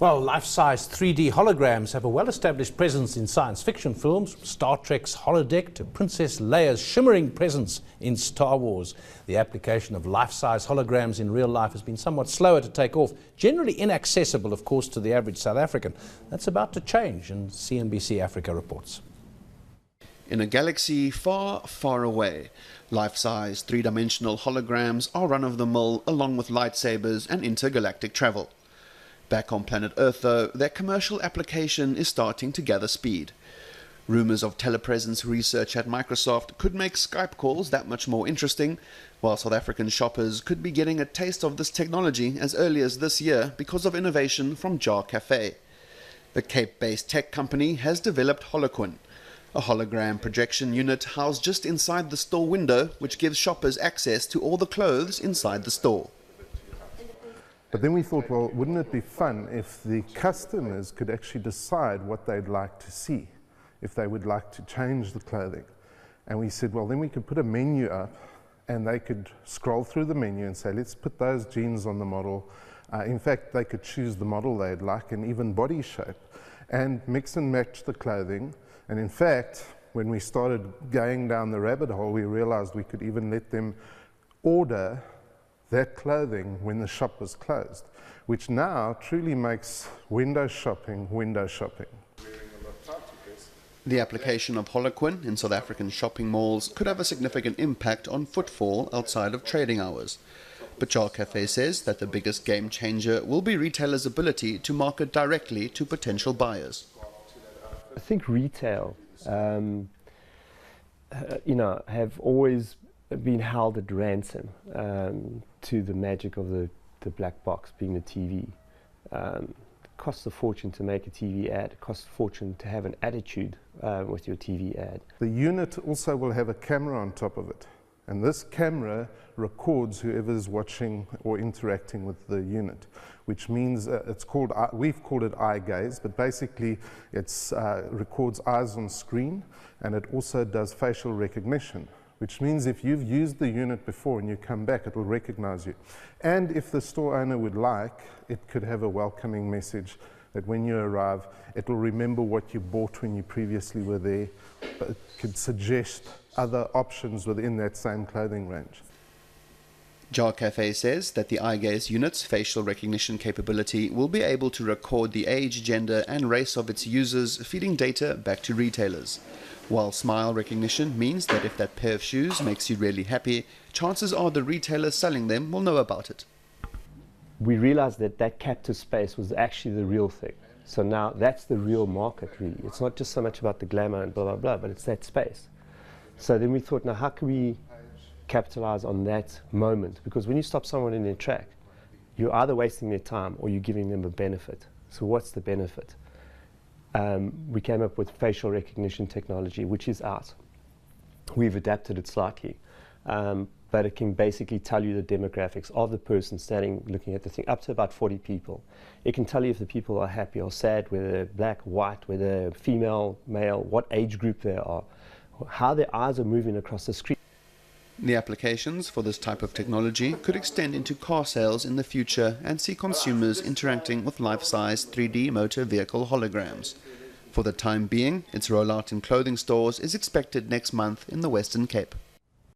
Well, life-size 3D holograms have a well-established presence in science fiction films, from Star Trek's holodeck to Princess Leia's shimmering presence in Star Wars. The application of life-size holograms in real life has been somewhat slower to take off, generally inaccessible, of course, to the average South African. That's about to change, and CNBC Africa reports. In a galaxy far, far away, life-size three-dimensional holograms are run-of-the-mill along with lightsabers and intergalactic travel. Back on planet Earth, though, their commercial application is starting to gather speed. Rumours of telepresence research at Microsoft could make Skype calls that much more interesting, while South African shoppers could be getting a taste of this technology as early as this year because of innovation from Jar Cafe. The Cape-based tech company has developed Holoquin, a hologram projection unit housed just inside the store window, which gives shoppers access to all the clothes inside the store. But then we thought, well, wouldn't it be fun if the customers could actually decide what they'd like to see, if they would like to change the clothing. And we said, well, then we could put a menu up and they could scroll through the menu and say, let's put those jeans on the model. In fact, they could choose the model they'd like and even body shape and mix and match the clothing. And in fact, when we started going down the rabbit hole, we realized we could even let them order that clothing when the shop was closed, which now truly makes window shopping window shopping. The application of Holoquin in South African shopping malls could have a significant impact on footfall outside of trading hours. But Jar Cafe says that the biggest game changer will be retailers' ability to market directly to potential buyers. I think retail, have always been held at ransom to the magic of the black box being the TV. It costs a fortune to make a TV ad. It costs a fortune to have an attitude with your TV ad. The unit also will have a camera on top of it. And this camera records whoever's watching or interacting with the unit, which means we've called it eye gaze, but basically it records eyes on screen, and it also does facial recognition, which means if you've used the unit before and you come back, it will recognize you. And if the store owner would like, it could have a welcoming message that when you arrive, it will remember what you bought when you previously were there. But it could suggest other options within that same clothing range. Jar Cafe says that the eye gaze unit's facial recognition capability will be able to record the age, gender and race of its users, feeding data back to retailers. While smile recognition means that if that pair of shoes makes you really happy, chances are the retailer selling them will know about it. We realized that that captive space was actually the real thing. So now that's the real market, really. It's not just so much about the glamour and blah, blah, blah, but it's that space. So then we thought, now how can we capitalize on that moment? Because when you stop someone in their track, you're either wasting their time or you're giving them a benefit. So what's the benefit? We came up with facial recognition technology, which is out. We've adapted it slightly, but it can basically tell you the demographics of the person standing looking at the thing, up to about 40 people. It can tell you if the people are happy or sad, whether they're black, white, whether they're female, male, what age group they are, how their eyes are moving across the screen. The applications for this type of technology could extend into car sales in the future and see consumers interacting with life-size 3D motor vehicle holograms. For the time being, its rollout in clothing stores is expected next month in the Western Cape.